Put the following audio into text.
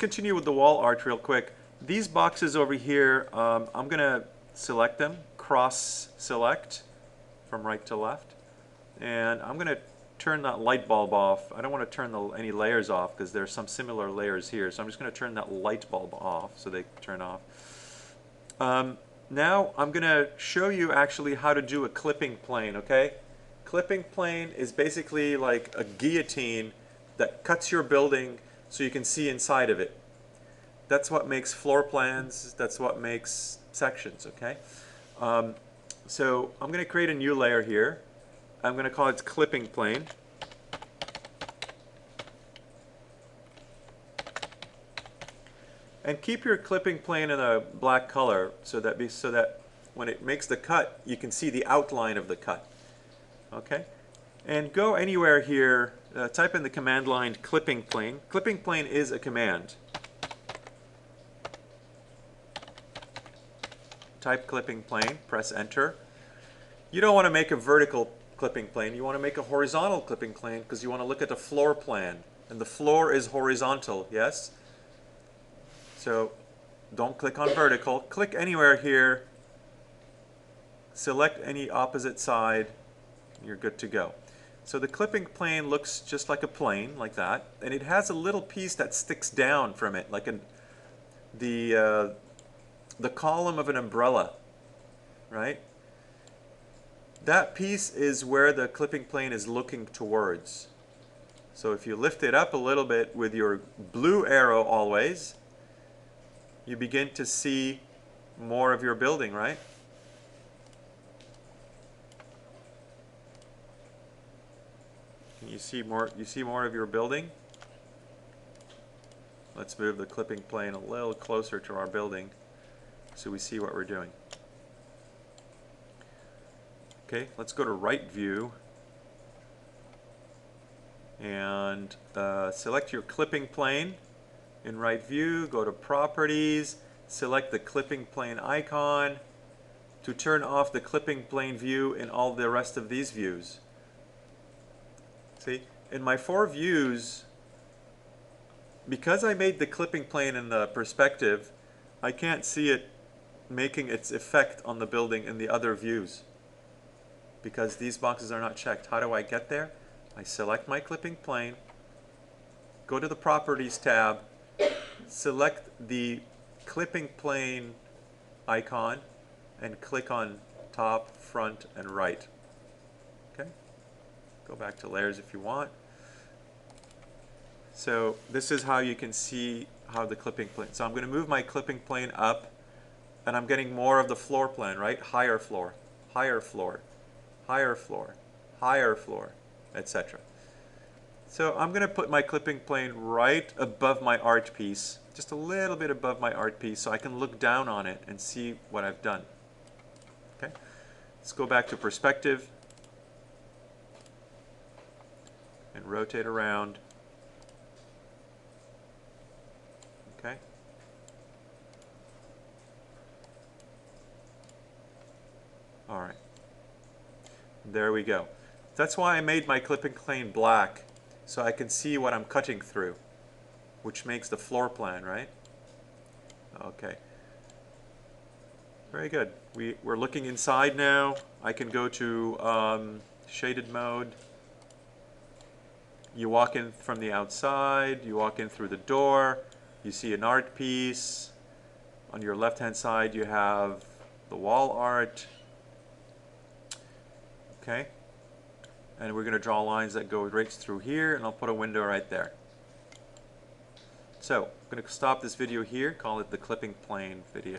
continue with the wall art real quick. These boxes over here, I'm going to select them, cross select from right to left, and I'm going to turn that light bulb off. I don't want to turn any layers off because there's some similar layers here, so I'm just going to turn that light bulb off so they turn off. Now I'm going to show you actually how to do a clipping plane, okay? Clipping plane is basically like a guillotine that cuts your building so you can see inside of it. That's what makes floor plans, that's what makes sections, okay? So I'm going to create a new layer here. I'm going to call it clipping plane. And keep your clipping plane in a black color so that when it makes the cut, you can see the outline of the cut. Okay? And go anywhere here, type in the command line clipping plane. Clipping plane is a command. Type clipping plane, press enter. You don't want to make a vertical clipping plane, you want to make a horizontal clipping plane because you want to look at the floor plan. And the floor is horizontal, yes? So don't click on vertical, click anywhere here, select any opposite side, you're good to go. So the clipping plane looks just like a plane, like that, and it has a little piece that sticks down from it, like the column of an umbrella, right? That piece is where the clipping plane is looking towards. So if you lift it up a little bit with your blue arrow always, you begin to see more of your building, right? You see more of your building? Let's move the clipping plane a little closer to our building so we see what we're doing. Okay, let's go to right view and select your clipping plane. In right view, go to properties, select the clipping plane icon to turn off the clipping plane view in all the rest of these views. See, in my 4 views, because I made the clipping plane in the perspective, I can't see it making its effect on the building in the other views because these boxes are not checked. How do I get there? I select my clipping plane, go to the properties tab, select the clipping plane icon and click on top, front, and right. Okay? Go back to layers if you want. So this is how you can see how the clipping plane. So I'm going to move my clipping plane up and I'm getting more of the floor plan, right? Higher floor, higher floor, higher floor, higher floor, etc. So I'm going to put my clipping plane right above my art piece, just a little bit above my art piece so I can look down on it and see what I've done. Okay, let's go back to perspective and rotate around. Okay. All right. There we go. That's why I made my clipping plane black, so I can see what I'm cutting through, which makes the floor plan, right? Okay. Very good. We're looking inside now. I can go to shaded mode. You walk in from the outside, you walk in through the door, you see an art piece. On your left-hand side you have the wall art. Okay. And we're going to draw lines that go right through here, and I'll put a window right there. So, I'm going to stop this video here, call it the clipping plane video.